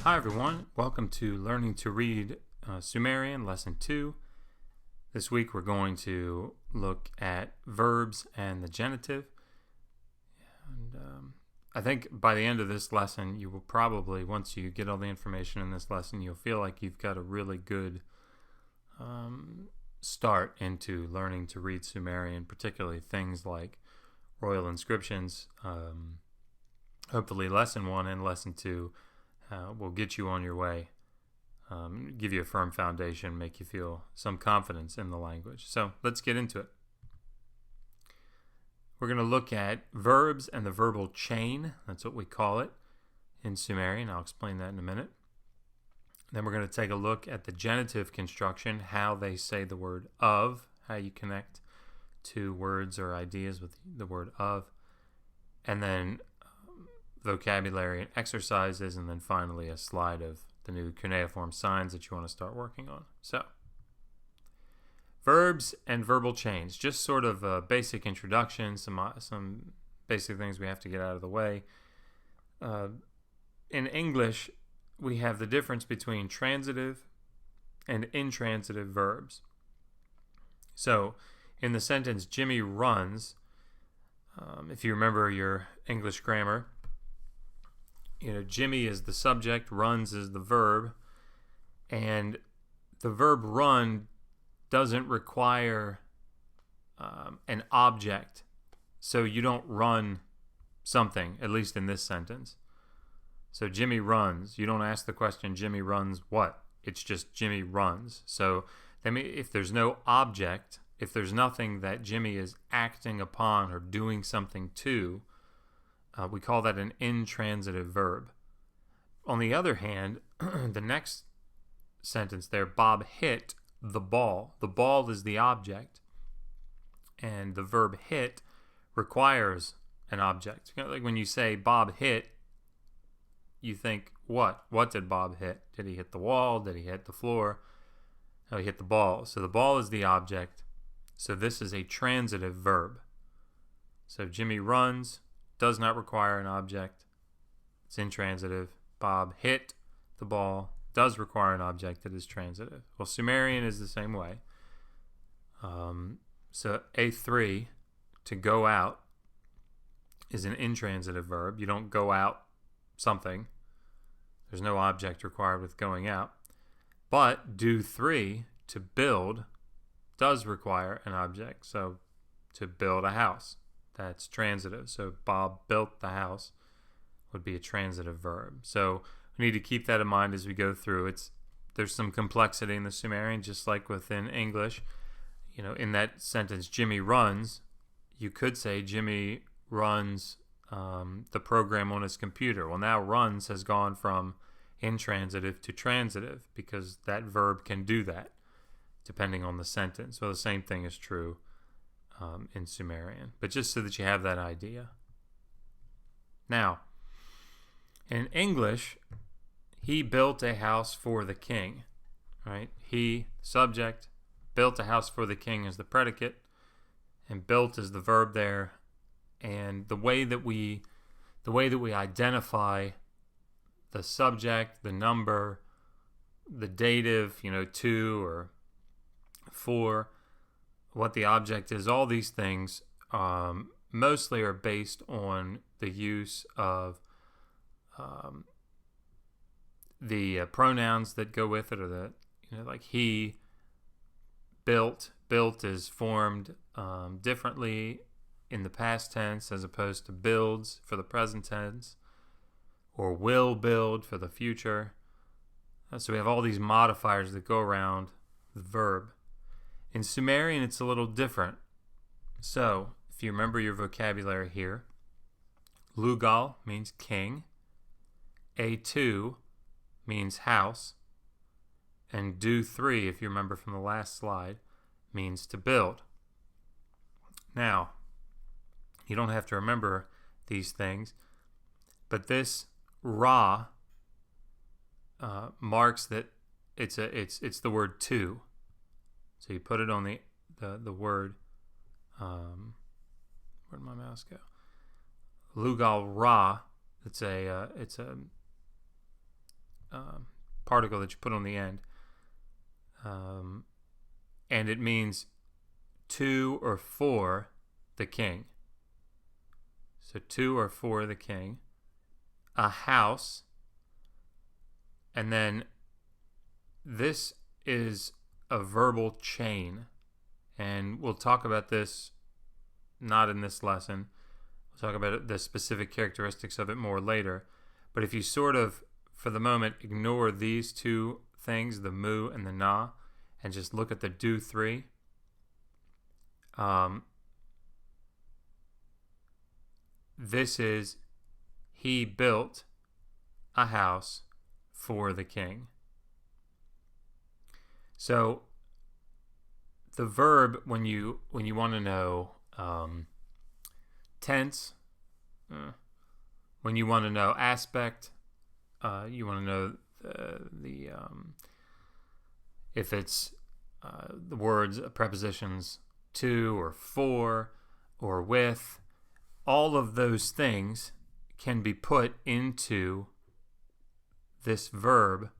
Hi everyone, welcome to Learning to Read Sumerian, Lesson 2. This week we're going to look at verbs and the genitive. And I think by the end of this lesson, you will probably, once you get all the information in this lesson, you'll feel like you've got a really good start into learning to read Sumerian, particularly things like royal inscriptions. Hopefully Lesson 1 and Lesson 2 will get you on your way, give you a firm foundation, make you feel some confidence in the language. So let's get into it. We're going to look at verbs and the verbal chain. That's what we call it in Sumerian. I'll explain that in a minute. Then we're going to take a look at the genitive construction, how they say the word of, how you connect two words or ideas with the word of, and then vocabulary and exercises, and then finally a slide of the new cuneiform signs that you want to start working on. So, verbs and verbal chains, just sort of a basic introduction, some basic things we have to get out of the way. In English, we have the difference between transitive and intransitive verbs. So, in the sentence, Jimmy runs, if you remember your English grammar, Jimmy is the subject, runs is the verb, and the verb run doesn't require an object. So you don't run something, at least in this sentence. So Jimmy runs. You don't ask the question, Jimmy runs what? It's just Jimmy runs. So if there's no object, if there's nothing that Jimmy is acting upon or doing something to, we call that an intransitive verb. On the other hand, the next sentence there, Bob hit the ball. The ball is the object, and the verb hit requires an object. Like when you say Bob hit, you think, what? What did Bob hit? Did he hit the wall? Did he hit the floor? No, he hit the ball. So the ball is the object. So this is a transitive verb. So Jimmy runs, does not require an object. It's intransitive. Bob hit the ball, does require an object that is transitive. Well, Sumerian is the same way. So A3, to go out, is an intransitive verb. You don't go out something. There's no object required with going out. But do 3, to build, does require an object. So to build a house, that's transitive. So Bob built the house would be a transitive verb. So we need to keep that in mind as we go through. There's some complexity in the Sumerian, just like within English. In that sentence, Jimmy runs, you could say Jimmy runs the program on his computer. Well, now runs has gone from intransitive to transitive because that verb can do that depending on the sentence. Well, the same thing is true in Sumerian, but just so that you have that idea. Now, in English, he built a house for the king, right? He, subject, built a house for the king is the predicate, and built is the verb there. And the way that we identify the subject, the number, the dative, to or for, what the object is, all these things mostly are based on the use of the pronouns that go with it, or like he built. Built is formed differently in the past tense as opposed to builds for the present tense, or will build for the future. So we have all these modifiers that go around the verb. In Sumerian, it's a little different. So, if you remember your vocabulary here, Lugal means king, A2 means house, and do 3, if you remember from the last slide, means to build. Now, you don't have to remember these things, but this ra marks that it's the word to. So you put it on the word. Where'd my mouse go? Lugal Ra. It's a particle that you put on the end. And it means to or for the king. So to or for the king. A house. And then this is a verbal chain. And we'll talk about this not in this lesson. We'll talk about the specific characteristics of it more later. But if you sort of, for the moment, ignore these two things, the mu and the na, and just look at the do three, this is he built a house for the king. So the verb, when you want to know tense, when you want to know aspect, you want to know the if it's the words, prepositions to or for or with, all of those things can be put into this verb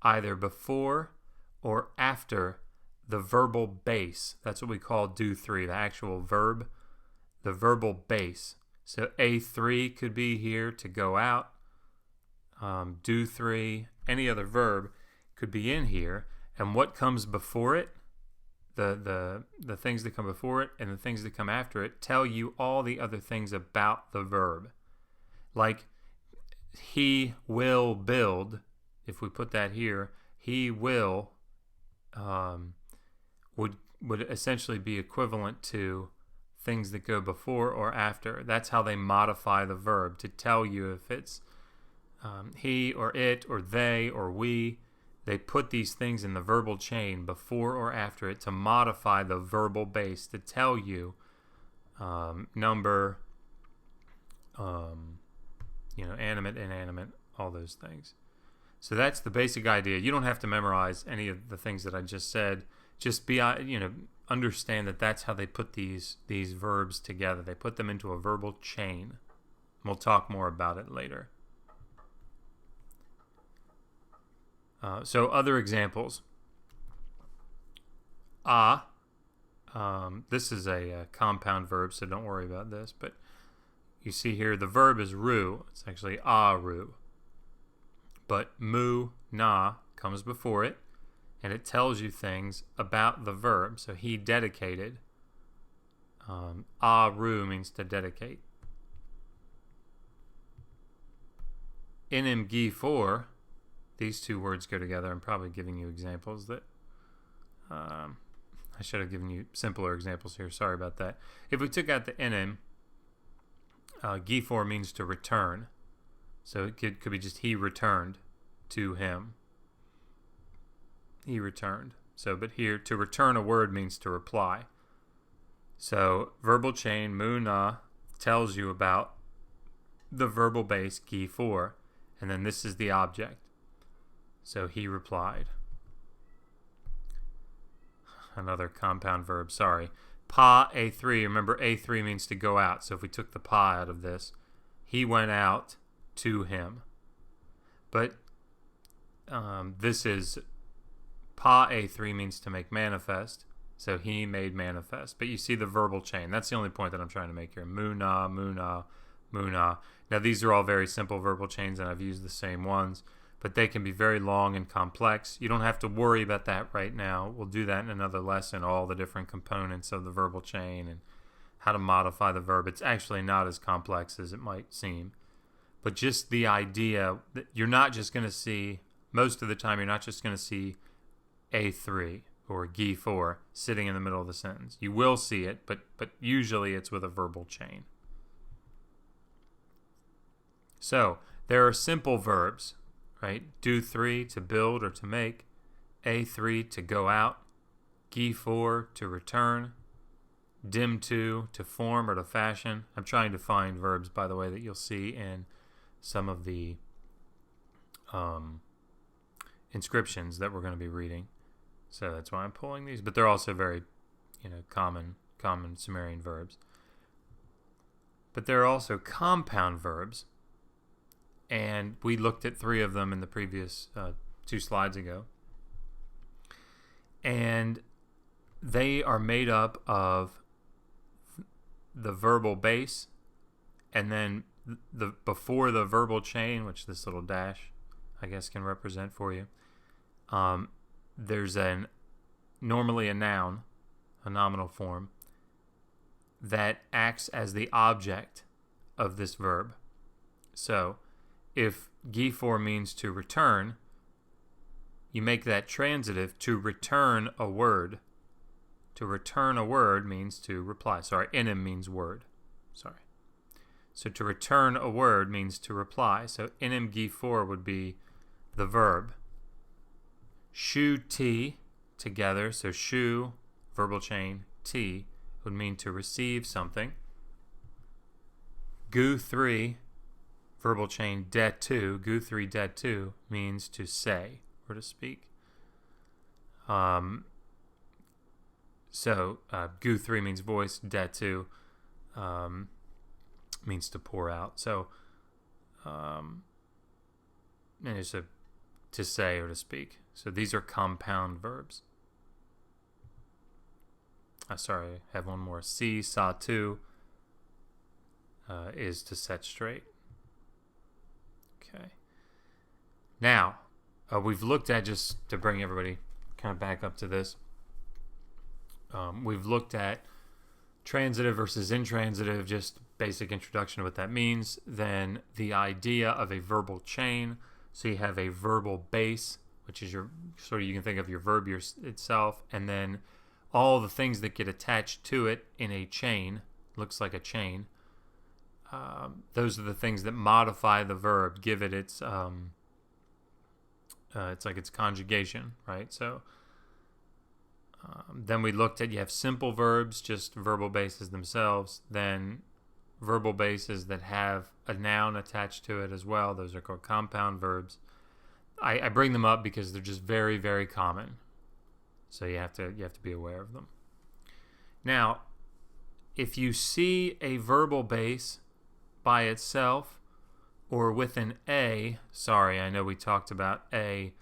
either before or after the verbal base. That's what we call do three, the actual verb, the verbal base. So A3 could be here, to go out. Do three, any other verb could be in here. And what comes before it, the things that come before it and the things that come after it, tell you all the other things about the verb. Like he will build, if we put that here, he will would essentially be equivalent to things that go before or after. That's how they modify the verb, to tell you if it's he or it or they or we. They put these things in the verbal chain before or after it to modify the verbal base, to tell you number, animate, inanimate, all those things. So that's the basic idea. You don't have to memorize any of the things that I just said. Just understand that that's how they put these verbs together. They put them into a verbal chain. We'll talk more about it later. So other examples. This is a compound verb, so don't worry about this. But you see here the verb is ru. It's actually ru. But mu, na comes before it, and it tells you things about the verb. So he dedicated. Ru means to dedicate. Inim gi for. These two words go together. I'm probably giving you examples that I should have given you simpler examples here. Sorry about that. If we took out the inim, gifor means to return. So it could be just he returned to him. He returned. So, but here, to return a word means to reply. So verbal chain, mu na, tells you about the verbal base, gifor, and then this is the object. So he replied. Another compound verb, sorry. Pa A3, remember A3 means to go out. So if we took the pa out of this, he went out to him. But this is, pa A3 means to make manifest. So he made manifest. But you see the verbal chain. That's the only point that I'm trying to make here. Mu na, mu na, mu na. Now these are all very simple verbal chains, and I've used the same ones. But they can be very long and complex. You don't have to worry about that right now. We'll do that in another lesson, all the different components of the verbal chain and how to modify the verb. It's actually not as complex as it might seem. But just the idea that you're not just going to see, most of the time, you're not just going to see A3 or gi4 sitting in the middle of the sentence. You will see it, but usually it's with a verbal chain. So there are simple verbs. Right? Do 3 to build or to make, A3 to go out, gi4 to return, dim 2 to form or to fashion. I'm trying to find verbs, by the way, that you'll see in some of the inscriptions that we're going to be reading. So that's why I'm pulling these. But they're also very, common Sumerian verbs. But there are also compound verbs. and we looked at 3 of them in the previous 2 slides ago. And they are made up of the verbal base, and then before the verbal chain, which this little dash, I guess, can represent for you. There's normally a noun, a nominal form, that acts as the object of this verb. So if gifor means to return, you make that transitive to return a word. To return a word means to reply. Sorry, enim means word. Sorry. So to return a word means to reply. So enim gifor would be the verb. Shu ti, together. So shu, verbal chain, ti, would mean to receive something. Gu 3, verbal chain, det 2, gu 3 det 2, means to say or to speak. So gu 3 means voice, det 2 means to pour out. So and it's to say or to speak. So these are compound verbs. Sorry, I have one more. Si, sa 2 is to set straight. Okay. Now, we've looked at, just to bring everybody kind of back up to this, we've looked at transitive versus intransitive, just basic introduction to what that means. Then the idea of a verbal chain. So you have a verbal base, which is you can think of your verb itself, and then all the things that get attached to it in a chain, looks like a chain. Those are the things that modify the verb, give it its it's like its conjugation, right? So then we looked at, you have simple verbs, just verbal bases themselves, then verbal bases that have a noun attached to it as well. Those are called compound verbs. I bring them up because they're just very, very common. So you have to be aware of them. Now, if you see a verbal base by itself or with an a, sorry, I know we talked about a,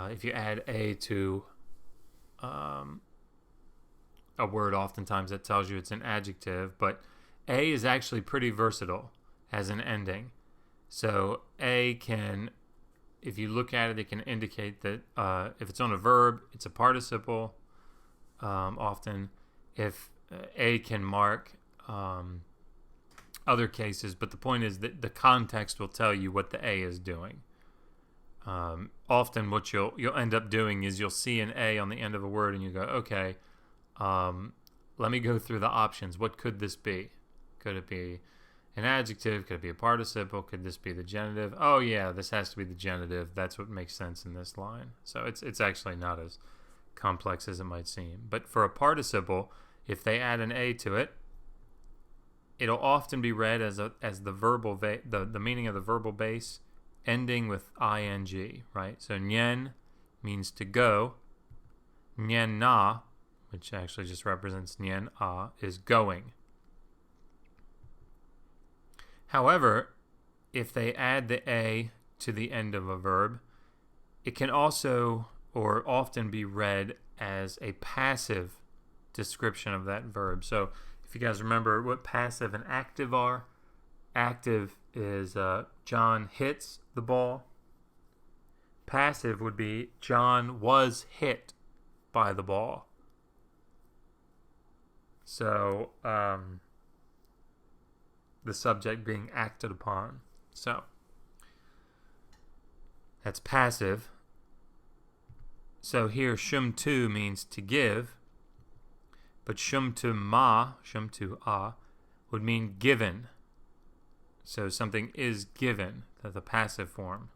if you add a to a word, oftentimes that tells you it's an adjective, but a is actually pretty versatile as an ending. So a can, if you look at it, it can indicate that if it's on a verb, it's a participle often. If a can mark other cases, but the point is that the context will tell you what the a is doing. Often what you'll end up doing is you'll see an a on the end of a word and you go, okay, let me go through the options. What could this be? Could it be an adjective? Could it be a participle? Could this be the genitive? Oh yeah, this has to be the genitive. That's what makes sense in this line. So it's actually not as complex as it might seem. But for a participle, if they add an a to it, it'll often be read as the verbal the meaning of the verbal base ending with ing, right? So nyen means to go. Nyen na, which actually just represents nyen a, is going. However, if they add the a to the end of a verb, it can also or often be read as a passive description of that verb. So if you guys remember what passive and active are, active is John hits the ball. Passive would be John was hit by the ball. So the subject being acted upon. So that's passive. So here shum tu means to give, but shum tu ma, shum tu a, would mean given. So something is given, that's the passive form.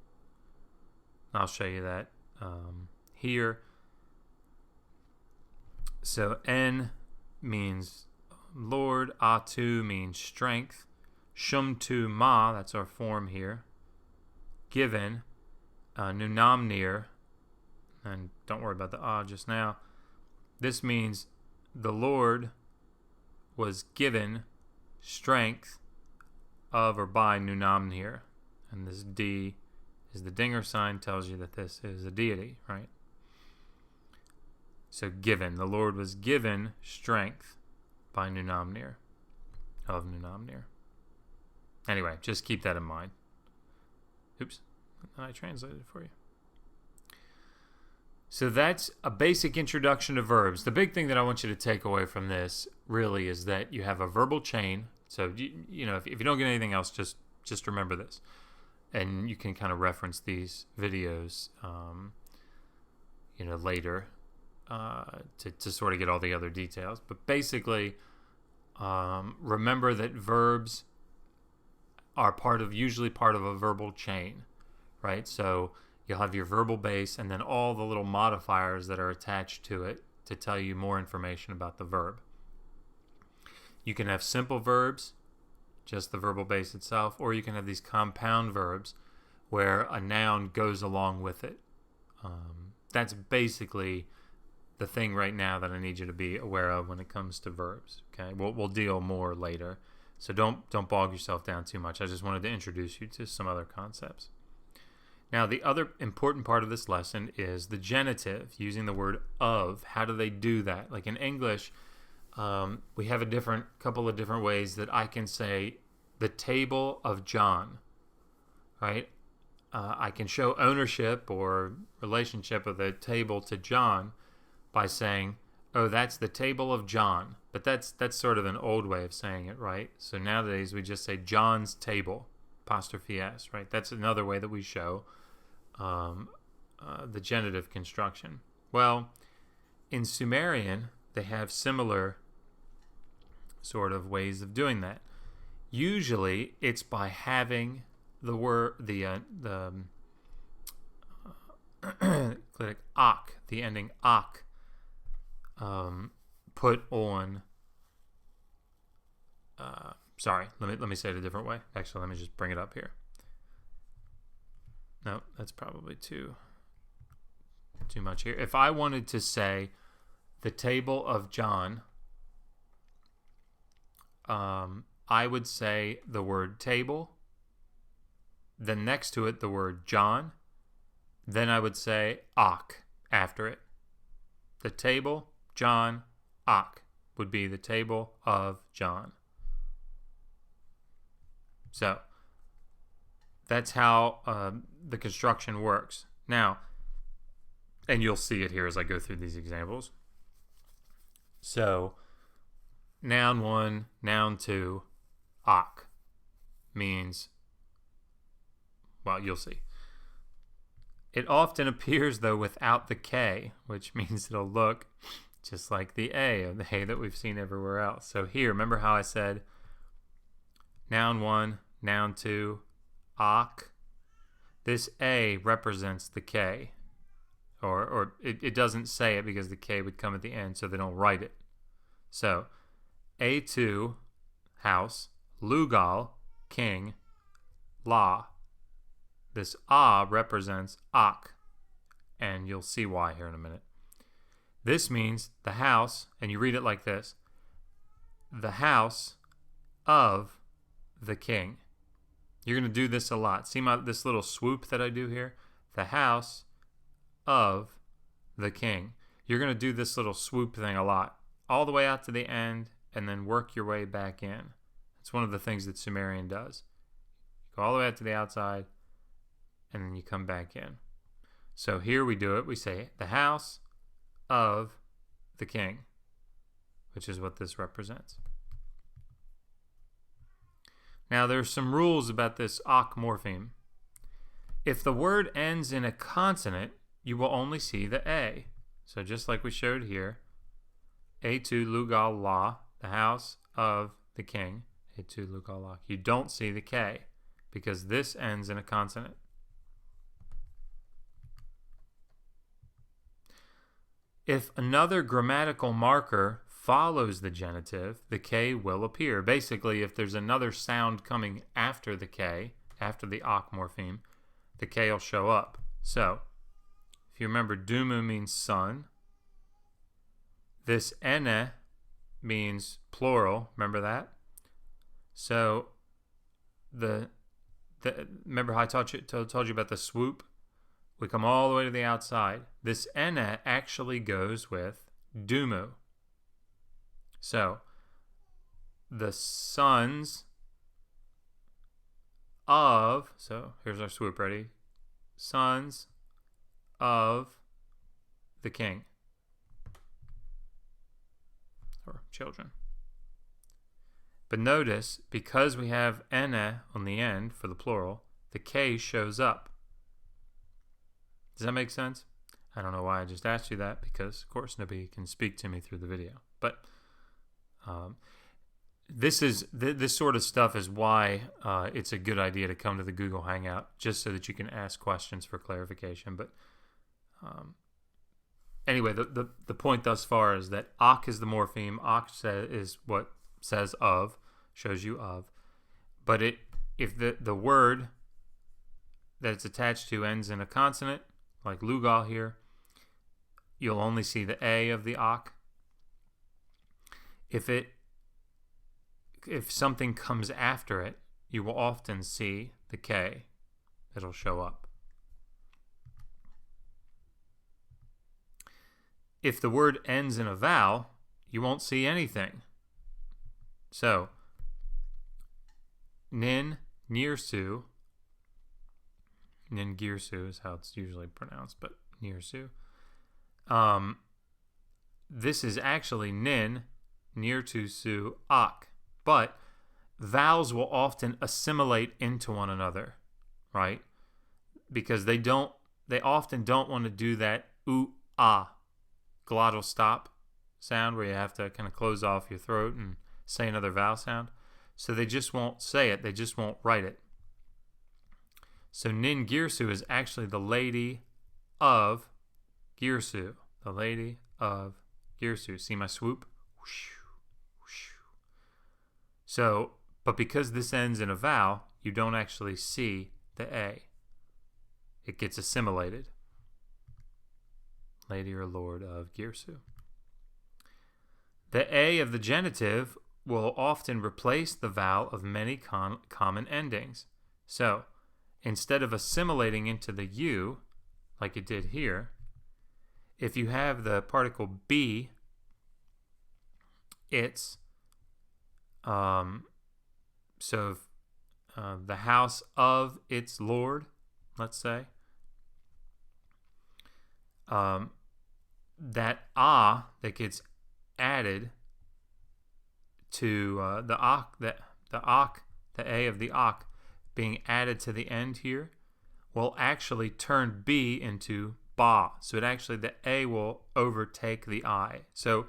I'll show you that here. So en means Lord, atu means strength, shum tu ma, that's our form here, given, nunamnir, and don't worry about the just now. This means the Lord was given strength of or by nunamnir. And this D is the dinger sign, tells you that this is a deity, right? So given. The Lord was given strength by Nunamnir, of Nunamnir. Anyway, just keep that in mind. Oops, I translated it for you. So that's a basic introduction to verbs. The big thing that I want you to take away from this really is that you have a verbal chain. So, you know, if you don't get anything else, just remember this. And you can kind of reference these videos, you know, later to sort of get all the other details. But basically, remember that verbs are usually part of a verbal chain, right? So you'll have your verbal base and then all the little modifiers that are attached to it to tell you more information about the verb. You can have simple verbs, just the verbal base itself, or you can have these compound verbs where a noun goes along with it. That's basically the thing right now that I need you to be aware of when it comes to verbs. Okay, we'll deal more later, so don't bog yourself down too much. I just wanted to introduce you to some other concepts. Now, the other important part of this lesson is the genitive, using the word of. How do they do that? Like in English, we have a couple of different ways that I can say the table of John, right? I can show ownership or relationship of the table to John by saying, oh, that's the table of John. But that's sort of an old way of saying it, right? So nowadays we just say John's table, apostrophe S, right? That's another way that we show the genitive construction. Well, in Sumerian, they have similar sort of ways of doing that. Usually, it's by having the word, the click ak, the ending ak, put on. Sorry, let me say it a different way. Actually, let me just bring it up here. No, that's probably too much here. If I wanted to say the table of John, I would say the word table, then next to it the word John, then I would say ak after it. The table, John, ak would be the table of John. So that's how the construction works. Now, and you'll see it here as I go through these examples. So, noun 1, noun 2, ak means, well, you'll see. It often appears, though, without the K, which means it'll look just like the A, or the A that we've seen everywhere else. So here, remember how I said noun 1, noun 2, ak? This A represents the K. Or it doesn't say it because the K would come at the end, so they don't write it. So, A2, house, Lugal, king, La. This A represents ak, and you'll see why here in a minute. This means the house, and you read it like this, the house of the king. You're going to do this a lot. See this little swoop that I do here? The house of the king. You're going to do this little swoop thing a lot, all the way out to the end, and then work your way back in. It's one of the things that Sumerian does. You go all the way out to the outside, and then you come back in. So here we do it. We say the house of the king, which is what this represents. Now there's some rules about this ak morpheme. If the word ends in a consonant, you will only see the A. So just like we showed here, A2 Lugal La, the house of the king, A2 Lugal La. You don't see the K because this ends in a consonant. If another grammatical marker follows the genitive, the K will appear. Basically, if there's another sound coming after the K, after the ak morpheme, the K will show up. So, if you remember, Dumu means son. This ene means plural. Remember that? So, the remember how I told you about the swoop? We come all the way to the outside. This ene actually goes with dumu. So, the sons of, so here's our swoop, ready? Sons of the king. Or children. But notice, because we have ene on the end for the plural, the K shows up. Does that make sense? I don't know why I just asked you that, because, of course, nobody can speak to me through the video. But this sort of stuff is why it's a good idea to come to the Google Hangout, just so that you can ask questions for clarification. But anyway, the point thus far is that ak is the morpheme. Ak is what says of, shows you of. But if the word that it's attached to ends in a consonant, like lugal here, you'll only see the A of the ak. If something comes after it, you will often see the K. It'll show up. If the word ends in a vowel, you won't see anything. So, nin, nirsu, nin girsu is how it's usually pronounced, but nirsu. This is actually nin, nirtu, su, ak. But vowels will often assimilate into one another, right? Because they often don't want to do that u-ah glottal stop sound where you have to kind of close off your throat and say another vowel sound. So they just won't say it. They just won't write it. So nin girsu is actually the lady of girsu. The lady of girsu. See my swoop? So, but because this ends in a vowel, you don't actually see the A. It gets assimilated. Lady or lord of girsu. The A of the genitive will often replace the vowel of many common endings. So, instead of assimilating into the U, like it did here, if you have the particle be, it's the house of its lord, let's say, that that gets added to the A of the ak being added to the end here will actually turn B into ba. So the A will overtake the I. So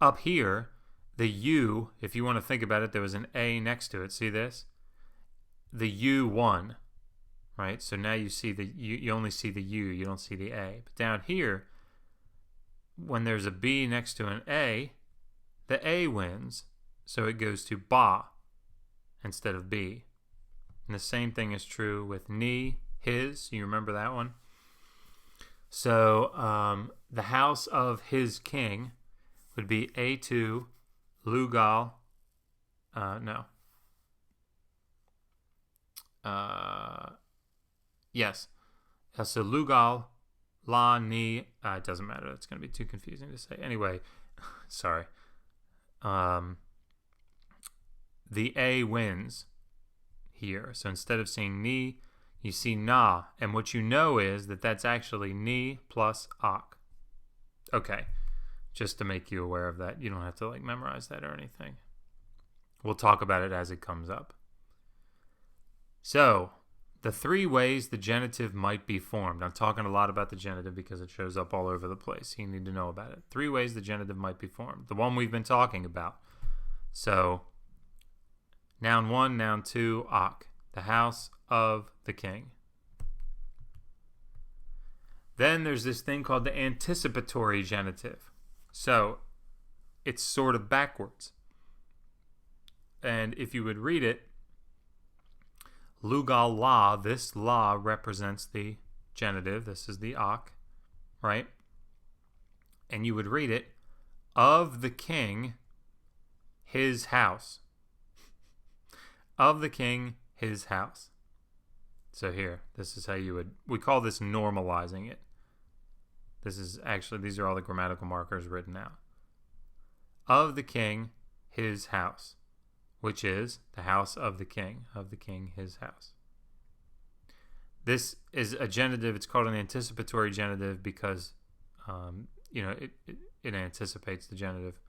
up here, the U, if you want to think about it, there was an A next to it. See this? The U won, right? So now you see you only see the U, you don't see the A. But down here, when there's a B next to an A, the A wins, so it goes to ba instead of B. And the same thing is true with ni, his. You remember that one? So the house of his king would be A2, lugal, yes. So lugal, la, ni, it doesn't matter. It's going to be too confusing to say. Anyway, sorry. The A wins here. So instead of seeing ni, you see na. And what you know is that that's actually ni plus ak. Okay. Just to make you aware of that. You don't have to memorize that or anything. We'll talk about it as it comes up. So, the 3 ways the genitive might be formed. I'm talking a lot about the genitive because it shows up all over the place. You need to know about it. 3 ways the genitive might be formed. The one we've been talking about. So, noun 1, noun 2, ak. The house of the king. Then there's this thing called the anticipatory genitive. So, it's sort of backwards. And if you would read it, lugal la, this la represents the genitive. This is the ak, right? And you would read it, of the king, his house. Of the king, his house. So here, this is how we call this normalizing it. This is actually, these are all the grammatical markers written out. Of the king, his house, which is the house of the king, his house. This is a genitive. It's called an anticipatory genitive because, it anticipates the genitive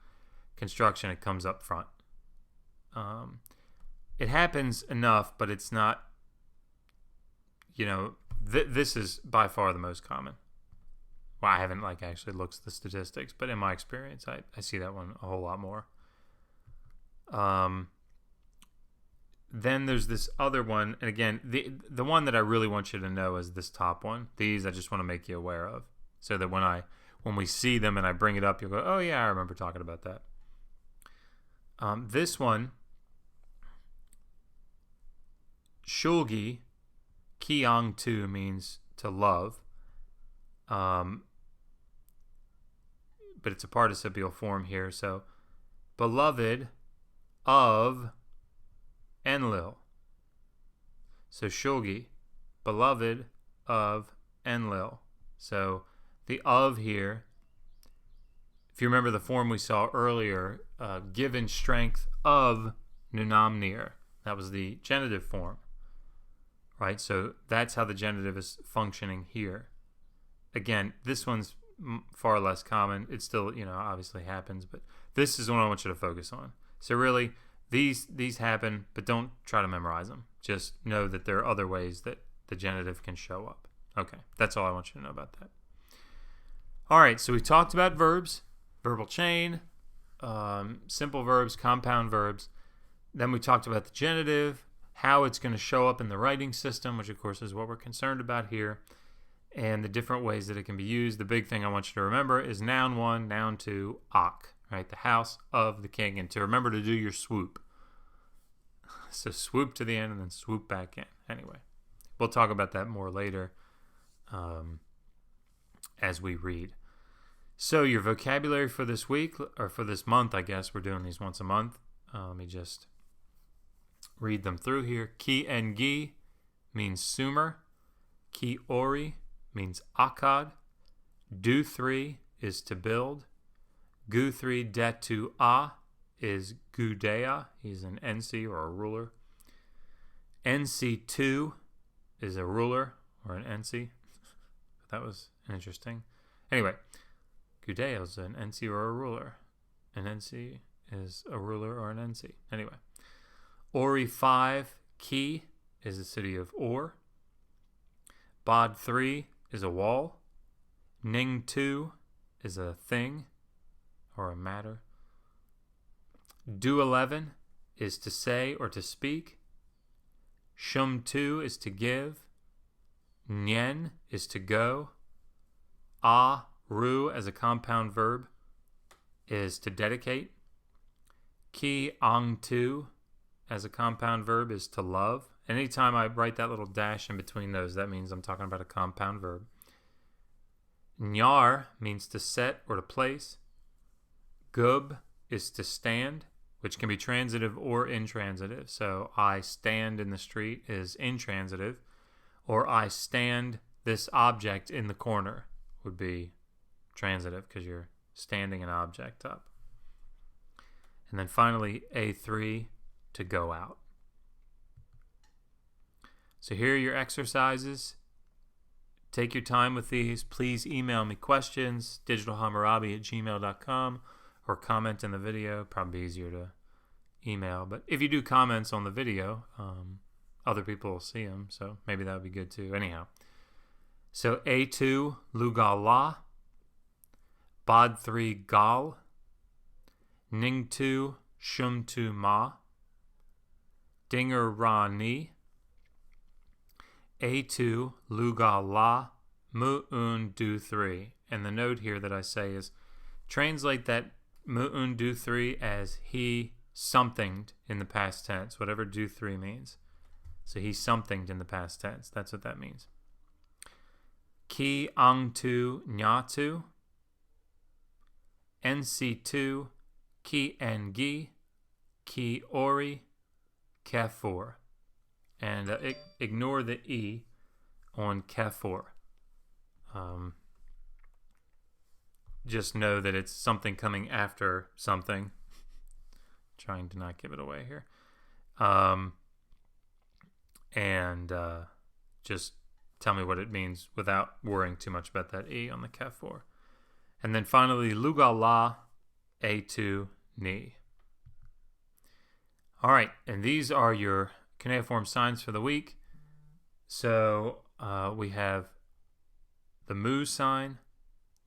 construction. It comes up front. It happens enough, but it's not, this is by far the most common. Well, I haven't actually looked at the statistics, but in my experience, I see that one a whole lot more. Then there's this other one, and again, the one that I really want you to know is this top one. These I just want to make you aware of, so that when we see them and I bring it up, you'll go, oh yeah, I remember talking about that. This one, shulgi, kiang tu means to love, but it's a participial form here. So, beloved of Enlil. So shulgi, beloved of Enlil. So the of here, if you remember the form we saw earlier, given strength of Nunamnir. That was the genitive form, right? So that's how the genitive is functioning here. Again, this one's far less common. It still, obviously happens, but this is what I want you to focus on. So really, these happen, but don't try to memorize them. Just know that there are other ways that the genitive can show up. Okay, that's all I want you to know about that. All right, so we talked about verbs, verbal chain, simple verbs, compound verbs. Then we talked about the genitive, how it's going to show up in the writing system, which of course is what we're concerned about here, and the different ways that it can be used. The big thing I want you to remember is noun 1, noun 2, ak, right? The house of the king, and to remember to do your swoop. So swoop to the end and then swoop back in. Anyway, we'll talk about that more later as we read. So your vocabulary for this week, or for this month, I guess we're doing these once a month. Let me just read them through here. Ki engi means sumer. Ki ori means akkad. Do 3 is to build. Gu 3 detu a is gudea. He's an NC or a ruler. NC2 is a ruler or an NC. That was interesting. Anyway, gudea is an NC or a ruler. An NC is a ruler or an NC. Anyway, Ori 5, Ki is the city of Or. Bod 3 is a wall. Ning 2 is a thing or a matter. Do 11 is to say or to speak. Shum 2 is to give. Nyen is to go. A, ru as a compound verb is to dedicate. Ki ang 2 as a compound verb is to love. Anytime I write that little dash in between those, that means I'm talking about a compound verb. Nyar means to set or to place. Gub is to stand, which can be transitive or intransitive. So I stand in the street is intransitive, or I stand this object in the corner would be transitive because you're standing an object up. And then finally, A3, to go out. So here are your exercises. Take your time with these. Please email me questions, digitalhammurabi@gmail.com, or comment in the video. Probably easier to email. But if you do comments on the video, other people will see them. So maybe that would be good too. Anyhow. So A2, lugala. Bod 3, gal. Ning 2, shum 2, ma. Dinger ra ni. A2, lugala, mu'un do 3. And the note here that I say is translate that mu'un do 3 as he somethinged in the past tense, whatever do 3 means. So he somethinged in the past tense. That's what that means. Ki ang tu nyatu. NC2, ki engi, ki ori, kefor. and ignore the E on K4. Just know that it's something coming after something. Trying to not give it away here. And just tell me what it means without worrying too much about that E on the K4. And then finally, Lugala A2 Ni. All right, and these are your cuneiform signs for the week. So we have the Mu sign,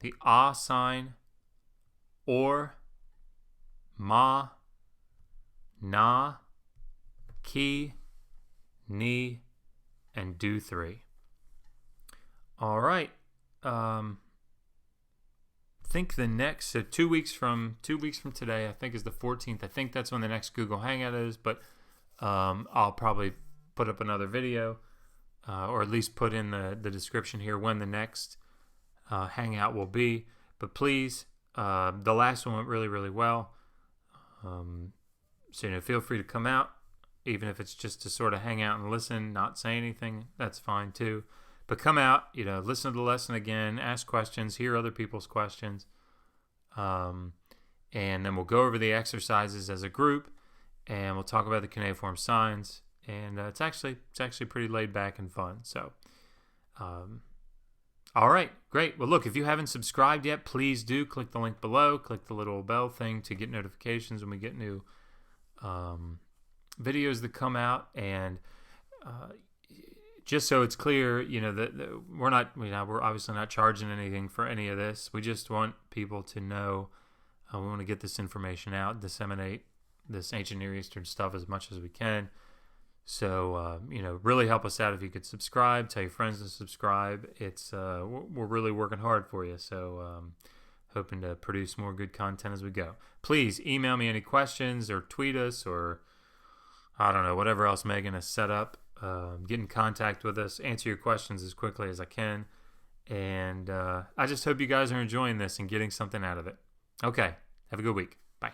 the Ah sign, Or, Ma, Na, Ki, Ni, and Do 3. All right. Think the next, so 2 weeks from today, I think is the 14th. I think that's when the next Google Hangout is, but I'll probably put up another video, or at least put in the description here when the next Hangout will be. But please, the last one went really, really well. So feel free to come out, even if it's just to sort of hang out and listen, not say anything. That's fine too. But come out, listen to the lesson again, ask questions, hear other people's questions, and then we'll go over the exercises as a group, and we'll talk about the cuneiform signs. And it's actually pretty laid back and fun. So, all right, great. Well, look, if you haven't subscribed yet, please do click the link below. Click the little bell thing to get notifications when we get new videos that come out. And just so it's clear, that we're obviously not charging anything for any of this. We just want people to know. We want to get this information out, disseminate this ancient Near Eastern stuff as much as we can. So, really help us out if you could subscribe. Tell your friends to subscribe. It's we're really working hard for you. So, hoping to produce more good content as we go. Please email me any questions or tweet us or, I don't know, whatever else Megan has set up. Get in contact with us. Answer your questions as quickly as I can. And I just hope you guys are enjoying this and getting something out of it. Okay. Have a good week. Bye.